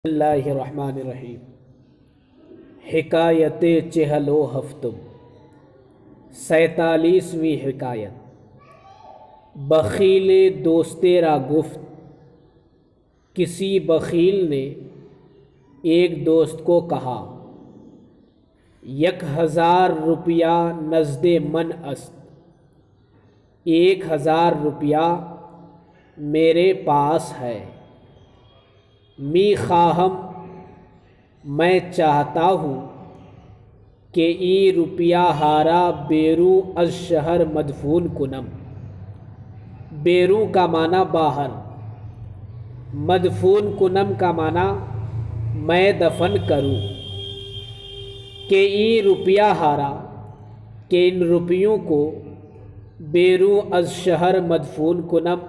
اللہ الرحمن الرحیم۔ حکایت چہل و ہفتم، 47ویں حکایت۔ بخیل دوستے را گفت، کسی بخیل نے ایک دوست کو کہا 1000 روپیہ نزد من است، 1000 روپیہ میرے پاس ہے۔ می خواہم، میں چاہتا ہوں کہ ای روپیہ ہارا بیرو از شہر مدفون کنم۔ بیرو کا معنی باہر، مدفون کنم کا معنی میں دفن کروں۔ کہ ای روپیہ ہارا، کہ ان روپیوں کو بیرو از شہر مدفون کنم،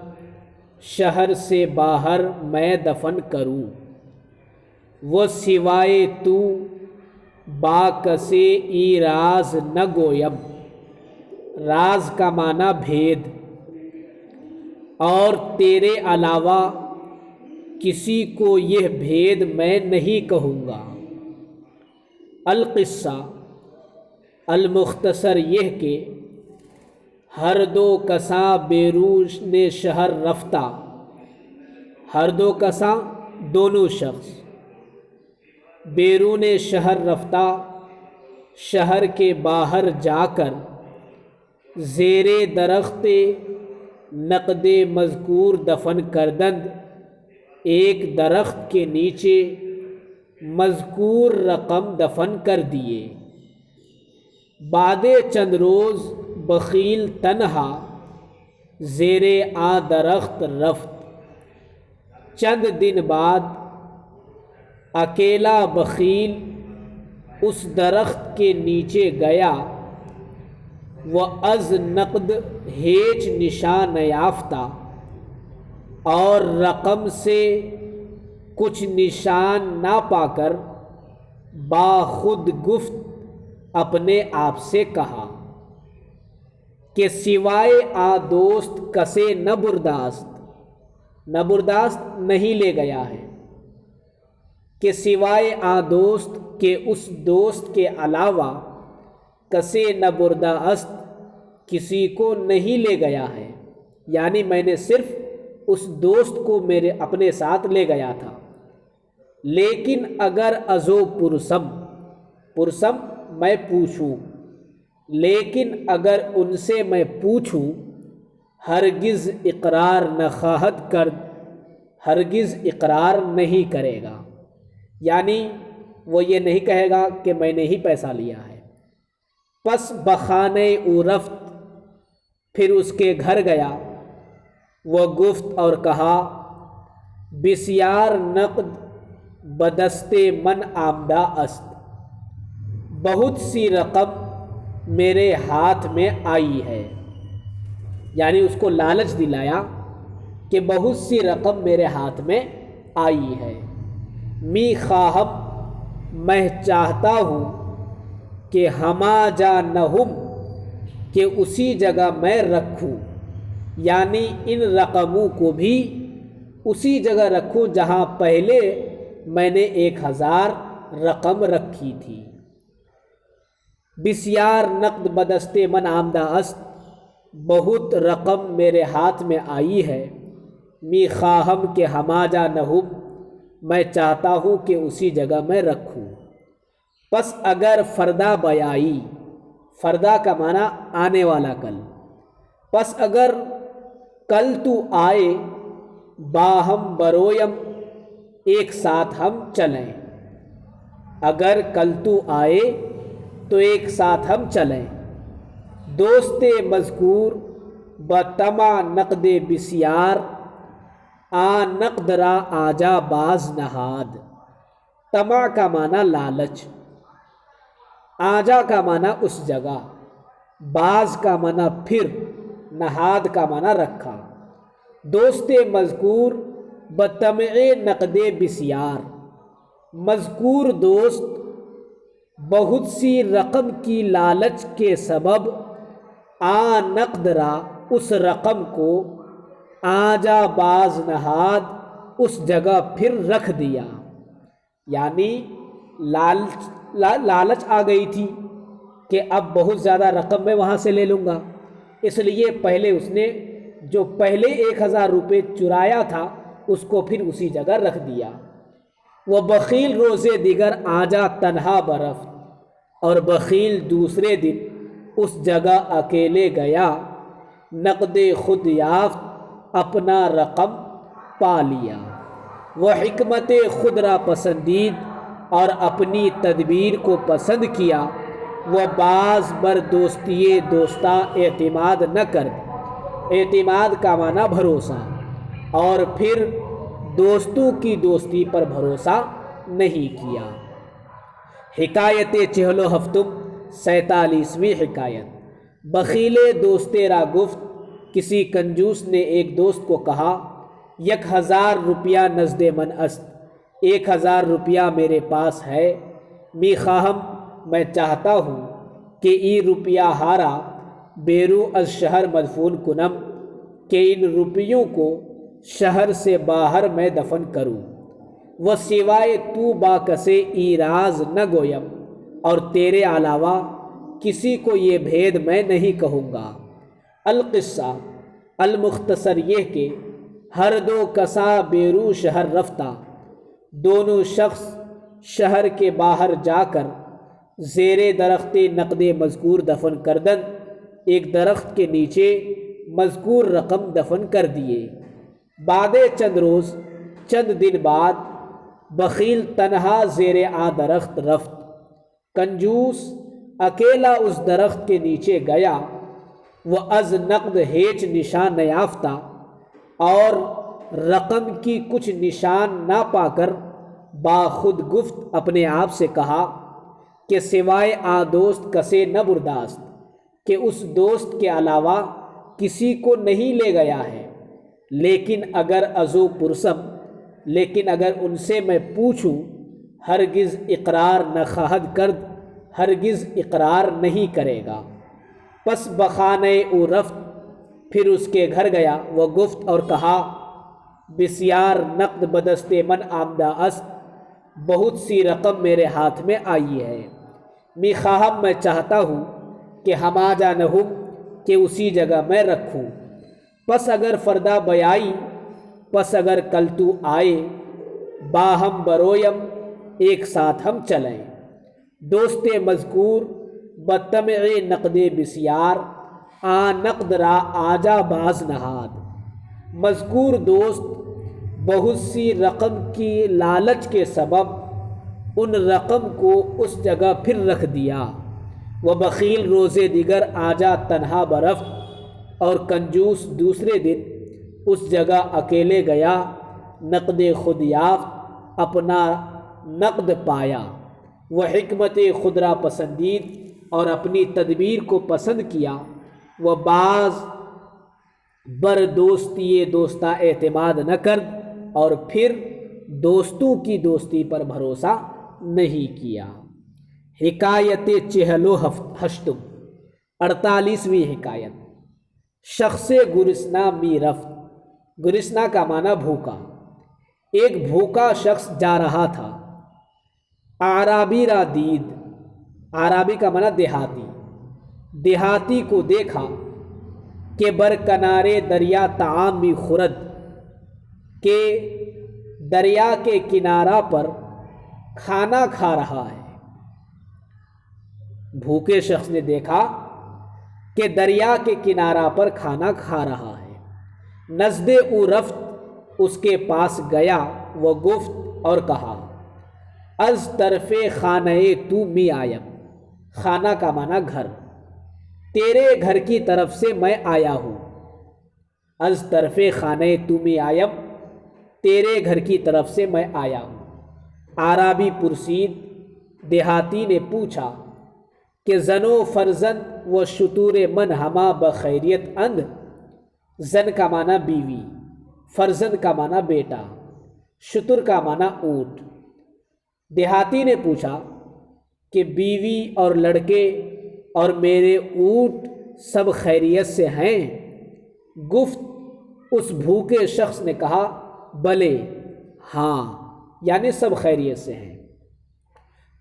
شہر سے باہر میں دفن کروں۔ وہ سوائے تو با کسے ای راز نہ گویم، راز کا معنی بھید، اور تیرے علاوہ کسی کو یہ بھید میں نہیں کہوں گا۔ القصہ، المختصر یہ کہ ہر دو کساں بیرون شہر رفتہ، ہر دو کساں دونوں شخص بیرون شہر رفتہ، شہر کے باہر جا کر زیر درخت نقد مذکور دفن کردند، ایک درخت کے نیچے مذکور رقم دفن کر دیے۔ بعد چند روز بخیل تنہا زیر آ درخت رفت۔ چند دن بعد اکیلا بخیل اس درخت کے نیچے گیا، وہ از نقد ہیچ نشان نیافتہ، اور رقم سے کچھ نشان نہ پا کر باخود گفت، اپنے آپ سے کہا کہ سوائے آ دوست کسے نہ برداشت، نہ برداشت نہیں لے گیا ہے، کہ سوائے آ دوست کہ اس دوست کے علاوہ کسے نہ برداشت، کسی کو نہیں لے گیا ہے، یعنی میں نے صرف اس دوست کو میرے اپنے ساتھ لے گیا تھا۔ لیکن اگر ازو پرسم، پرسم میں پوچھوں، لیکن اگر ان سے میں پوچھوں، ہرگز اقرار نہ خواہد کرد، ہرگز اقرار نہیں کرے گا، یعنی وہ یہ نہیں کہے گا کہ میں نے ہی پیسہ لیا ہے۔ پس بخانے او رفت، پھر اس کے گھر گیا، وہ گفت اور کہا بسیار نقد بدست من آمدہ است، بہت سی رقم میرے ہاتھ میں آئی ہے، یعنی اس کو لالچ دلایا کہ بہت سی رقم میرے ہاتھ میں آئی ہے۔ می خواہم، میں چاہتا ہوں کہ ہما جا نہم، کہ اسی جگہ میں رکھوں، یعنی ان رقموں کو بھی اسی جگہ رکھوں جہاں پہلے میں نے 1000 رقم رکھی تھی۔ بسیار نقد بدست من آمدہ است، بہت رقم میرے ہاتھ میں آئی ہے۔ می خواہم کہ ہما جا نہم، میں چاہتا ہوں کہ اسی جگہ میں رکھوں۔ پس اگر فردا بیائی، فردا کا معنی آنے والا کل، پس اگر کل تو آئے، باہم برویم، ایک ساتھ ہم چلیں۔ اگر کل تو آئے تو ایک ساتھ ہم چلیں۔ دوست مذکور بطمع نقد بسیار، آ نقد را آجا باز نہاد۔ طمع کا معنی لالچ، آجا کا معنی اس جگہ، باز کا معنی پھر، نہاد کا معنی رکھا۔ دوست مذکور بطمع نقد بسیار، مذکور دوست بہت سی رقم کی لالچ کے سبب آ نقد را، اس رقم کو، آجا باز نہاد، اس جگہ پھر رکھ دیا۔ یعنی لالچ آ گئی تھی کہ اب بہت زیادہ رقم میں وہاں سے لے لوں گا، اس لیے پہلے اس نے جو پہلے 1000 روپے چرایا تھا اس کو پھر اسی جگہ رکھ دیا۔ وہ بخیل روزے دیگر آجا تنہا برفت، اور بخیل دوسرے دن اس جگہ اکیلے گیا، نقد خود یافت اپنا رقم پا لیا۔ وہ حکمت خود را پسندید اور اپنی تدبیر کو پسند کیا، وہ باز بر دوستی دوستاں اعتماد نہ کرد، اعتماد کا معنی بھروسہ، اور پھر دوستوں کی دوستی پر بھروسہ نہیں کیا۔ حکایت چہل و ہفتم 47ویں حکایت۔ بخیل دوست را گفت، کسی کنجوس نے ایک دوست کو کہا، 1000 روپیہ نزد من است، 1000 روپیہ میرے پاس ہے، می خواہم میں چاہتا ہوں کہ ای روپیہ ہارا بیرو از شہر مدفون کنم، کہ ان روپیوں کو شہر سے باہر میں دفن کروں، وہ سوائے تو با کسے ای راز نہ گویم، اور تیرے علاوہ کسی کو یہ بھید میں نہیں کہوں گا۔ القصہ المختصر یہ کہ ہر دو کسا بیرو شہر رفتہ، دونوں شخص شہر کے باہر جا کر زیر درخت نقد مذکور دفن کردند، ایک درخت کے نیچے مذکور رقم دفن کر دیے۔ بعد چند روز چند دن بعد بخیل تنہا زیر آ درخت رفت، کنجوس اکیلا اس درخت کے نیچے گیا، وہ از نقد ہیچ نشان نیافتہ، اور رقم کی کچھ نشان نہ پا کر باخود گفت اپنے آپ سے کہا کہ سوائے آ دوست کسے نہ برداشت، کہ اس دوست کے علاوہ کسی کو نہیں لے گیا ہے، لیکن اگر ازو پرسم، لیکن اگر ان سے میں پوچھوں، ہرگز اقرار نہ خواہد کرد، ہرگز اقرار نہیں کرے گا۔ پس بخانے او رفت، پھر اس کے گھر گیا، وہ گفت اور کہا، بسیار نقد بدست من آمدہ است، بہت سی رقم میرے ہاتھ میں آئی ہے، می خواہم میں چاہتا ہوں کہ ہما جا نہم، کہ اسی جگہ میں رکھوں، پس اگر فردا بیائی، پس اگر کل تو آئے، باہم برویم، ایک ساتھ ہم چلیں۔ دوست مذکور بطمع نقد بسیار، آ نقد را آجا باز نہاد۔ مذکور دوست بہت سی رقم کی لالچ کے سبب ان رقم کو اس جگہ پھر رکھ دیا۔ وہ بخیل روزے دیگر آجا تنہا برفت، اور کنجوس دوسرے دن اس جگہ اکیلے گیا، نقد خود یافت اپنا نقد پایا۔ وہ حکمت خود را پسندید اور اپنی تدبیر کو پسند کیا، وہ باز بر دوستی دوستاں اعتماد نہ کرد، اور پھر دوستوں کی دوستی پر بھروسہ نہیں کیا۔ حکایت چہل و ہشتم 48ویں حکایت۔ شخص گرسنا می رفت، گرسنا کا معنی بھوکا۔ ایک بھوکا شخص جا رہا تھا، اعرابی را دید، اعرابی کا معنی دیہاتی، دیہاتی کو دیکھا کہ بر کنارے دریا طعام می خورد، کہ دریا کے کنارہ پر کھانا کھا رہا ہے۔ بھوکے شخص نے دیکھا کہ دریا کے کنارہ پر کھانا کھا رہا ہے، نزد او رفت، اس کے پاس گیا، وہ گفت اور کہا، از طرف خانہ تو می آیم، خانہ کا معنی گھر، تیرے گھر کی طرف سے میں آیا ہوں۔ از طرف خانہ تو می آیم، تیرے گھر کی طرف سے میں آیا ہوں۔ اعرابی پرسید، دیہاتی نے پوچھا کہ زن و فرزند و شطور من ہما بخیریت اند، زن کا معنی بیوی، فرزند کا معنی بیٹا، شتر کا معنی اونٹ۔ دیہاتی نے پوچھا کہ بیوی اور لڑکے اور میرے اونٹ سب خیریت سے ہیں؟ گفت اس بھوکے شخص نے کہا، بلے، ہاں، یعنی سب خیریت سے ہیں۔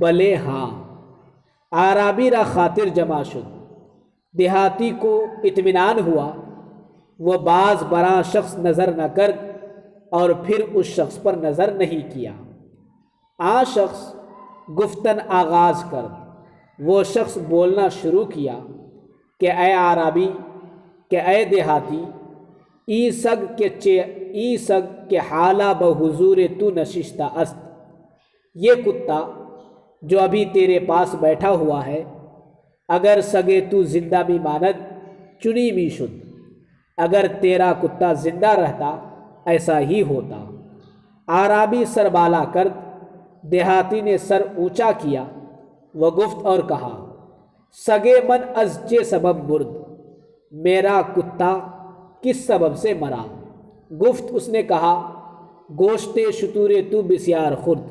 بلے ہاں۔ اعرابی را خاطر جمع شد، دیہاتی کو اطمینان ہوا، وہ باز براں شخص نظر نہ کرد اور پھر اس شخص پر نظر نہیں کیا۔ آ شخص گفتن آغاز کرد، وہ شخص بولنا شروع کیا کہ اے اعرابی، کہ اے دیہاتی، ای سگ کے حالہ بحضور تو نشستہ است، یہ کتا جو ابھی تیرے پاس بیٹھا ہوا ہے، اگر سگے تو زندہ بھی ماند چنی بھی شد، اگر تیرا کتا زندہ رہتا ایسا ہی ہوتا۔ اعرابی سر بالا کرد، دیہاتی نے سر اونچا کیا، وہ گفت اور کہا، سگے من از چے سبب مرد، میرا کتا کس سبب سے مرا؟ گفت اس نے کہا، گوشت شتور تو بسیار خورد،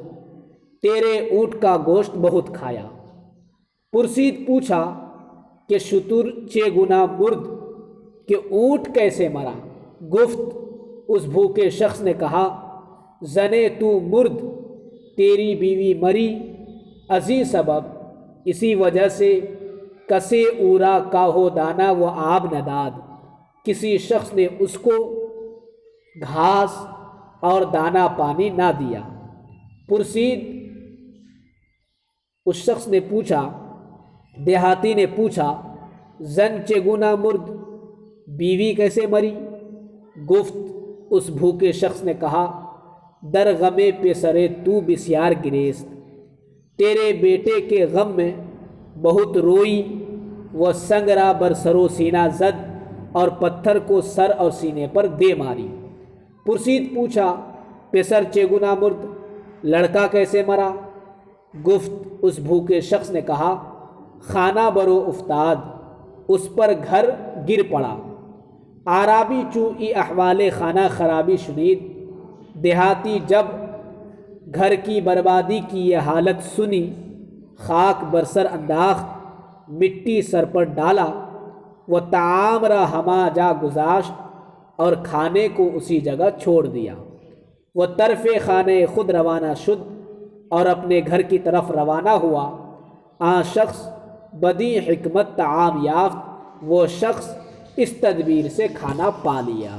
تیرے اونٹ کا گوشت بہت کھایا۔ پرسید پوچھا کہ شتور چے گنا مرد، کہ اونٹ کیسے مرا؟ گفت اس بھوکے شخص نے کہا، زنے تو مرد، تیری بیوی مری، ازی سبب، اسی وجہ سے کسے اورا کاہو دانا و آب نداد، کسی شخص نے اس کو گھاس اور دانا پانی نہ دیا۔ پرسید اس شخص نے پوچھا، دیہاتی نے پوچھا، زن چگنا مرد، بیوی کیسے مری؟ گفت اس بھوکے شخص نے کہا، در غمے پسرے تو بسیار گریست، تیرے بیٹے کے غم میں بہت روئی، وہ سنگ را بر سرو سینہ زد اور پتھر کو سر اور سینے پر دے ماری۔ پرسید پوچھا، پسر چگنا مرد، لڑکا کیسے مرا؟ گفت اس بھوکے شخص نے کہا، خانہ برو افتاد، اس پر گھر گر پڑا۔ اعرابی چوں ای احوال خانہ خرابی شنید، دیہاتی جب گھر کی بربادی کی یہ حالت سنی، خاک برسر انداخت، مٹی سر پر ڈالا، وہ طعام را ہما جا گذاشت اور کھانے کو اسی جگہ چھوڑ دیا۔ وہ طرف خانے خود روانہ شد اور اپنے گھر کی طرف روانہ ہوا۔ آن شخص بدی حکمت طعام یافت، وہ شخص اس تدبیر سے کھانا پا لیا۔